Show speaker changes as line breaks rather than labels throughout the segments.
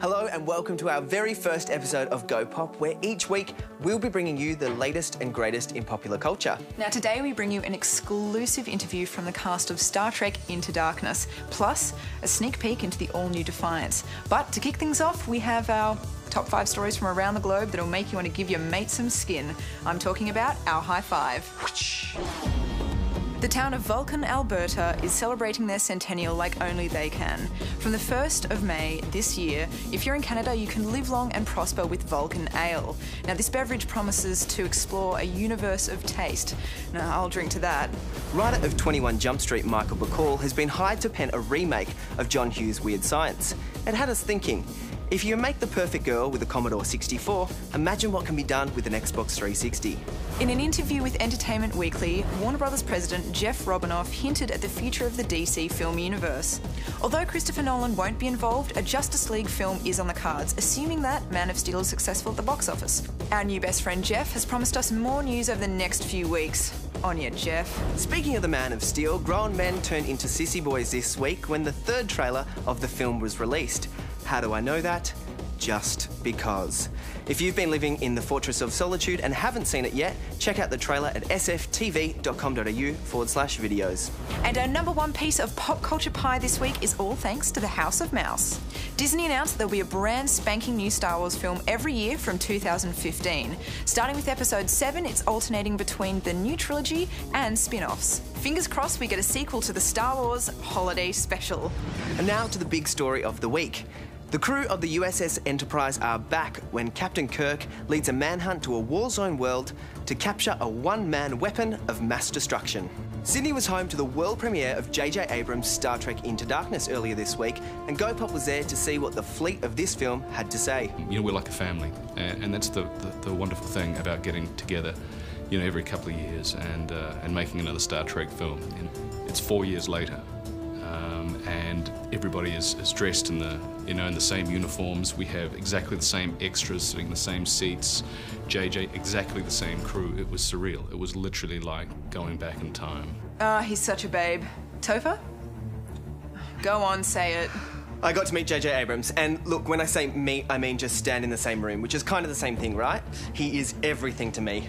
Hello and welcome to our very first episode of Go Pop, where each week we'll be bringing you the latest and greatest in popular culture.
Now today we bring you an exclusive interview from the cast of Star Trek Into Darkness, plus a sneak peek into the all-new Defiance. But to kick things off, we have our top 5 stories from around the globe that'll make you want to give your mate some skin. I'm talking about our high five. The town of Vulcan, Alberta is celebrating their centennial like only they can. From the 1st of May this year, if you're in Canada, you can live long and prosper with Vulcan Ale. Now, this beverage promises to explore a universe of taste. Now, I'll drink to that.
Writer of 21 Jump Street, Michael Bacall, has been hired to pen a remake of John Hughes' Weird Science. It had us thinking, if you make the perfect girl with a Commodore 64, imagine what can be done with an Xbox 360.
In an interview with Entertainment Weekly, Warner Brothers president Jeff Robinoff hinted at the future of the DC film universe. Although Christopher Nolan won't be involved, a Justice League film is on the cards, assuming that Man of Steel is successful at the box office. Our new best friend Jeff has promised us more news over the next few weeks. On you, Jeff.
Speaking of the Man of Steel, grown men turned into sissy boys this week when the third trailer of the film was released. How do I know that? Just because. If you've been living in the Fortress of Solitude and haven't seen it yet, check out the trailer at sftv.com.au/videos.
And our number one piece of pop culture pie this week is all thanks to the House of Mouse. Disney announced there'll be a brand spanking new Star Wars film every year from 2015. Starting with episode 7, it's alternating between the new trilogy and spin-offs. Fingers crossed we get a sequel to the Star Wars Holiday Special.
And now to the big story of the week. The crew of the USS Enterprise are back when Captain Kirk leads a manhunt to a war-zone world to capture a one-man weapon of mass destruction. Sydney was home to the world premiere of J.J. Abrams' Star Trek Into Darkness earlier this week, and Go Pop was there to see what the fleet of this film had to say.
You know, we're like a family, and that's the wonderful thing about getting together, you know, every couple of years and making another Star Trek film. And it's 4 years later. And everybody is dressed in the same uniforms. We have exactly the same extras sitting in the same seats. JJ, exactly the same crew. It was surreal. It was literally like going back in time.
He's such a babe. Topher? Go on, say it.
I got to meet J.J. Abrams, and look, when I say meet, I mean just stand in the same room, which is kind of the same thing, right? He is everything to me.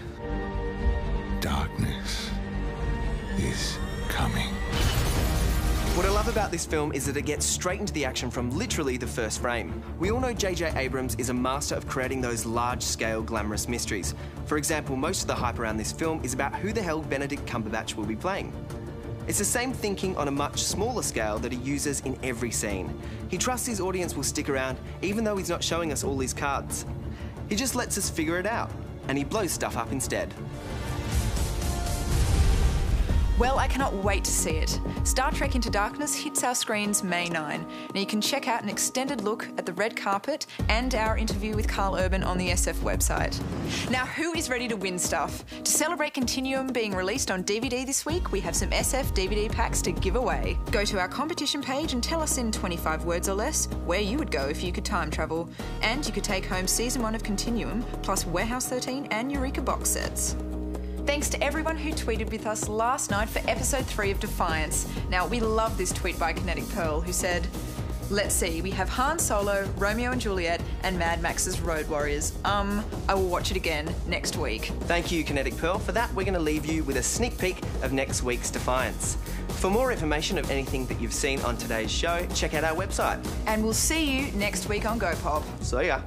Darkness is coming.
What I love about this film is that it gets straight into the action from literally the first frame. We all know J.J. Abrams is a master of creating those large-scale glamorous mysteries. For example, most of the hype around this film is about who the hell Benedict Cumberbatch will be playing. It's the same thinking on a much smaller scale that he uses in every scene. He trusts his audience will stick around even though he's not showing us all his cards. He just lets us figure it out, and he blows stuff up instead.
Well, I cannot wait to see it. Star Trek Into Darkness hits our screens May 9. Now you can check out an extended look at the red carpet and our interview with Karl Urban on the SF website. Now, who is ready to win stuff? To celebrate Continuum being released on DVD this week, we have some SF DVD packs to give away. Go to our competition page and tell us in 25 words or less where you would go if you could time travel. And you could take home Season 1 of Continuum, plus Warehouse 13 and Eureka box sets. Thanks to everyone who tweeted with us last night for episode 3 of Defiance. Now, we love this tweet by Kinetic Pearl, who said, let's see, we have Han Solo, Romeo and Juliet, and Mad Max's Road Warriors. I will watch it again next week.
Thank you, Kinetic Pearl. For that, we're going to leave you with a sneak peek of next week's Defiance. For more information of anything that you've seen on today's show, check out our website.
And we'll see you next week on Go Pop.
See ya.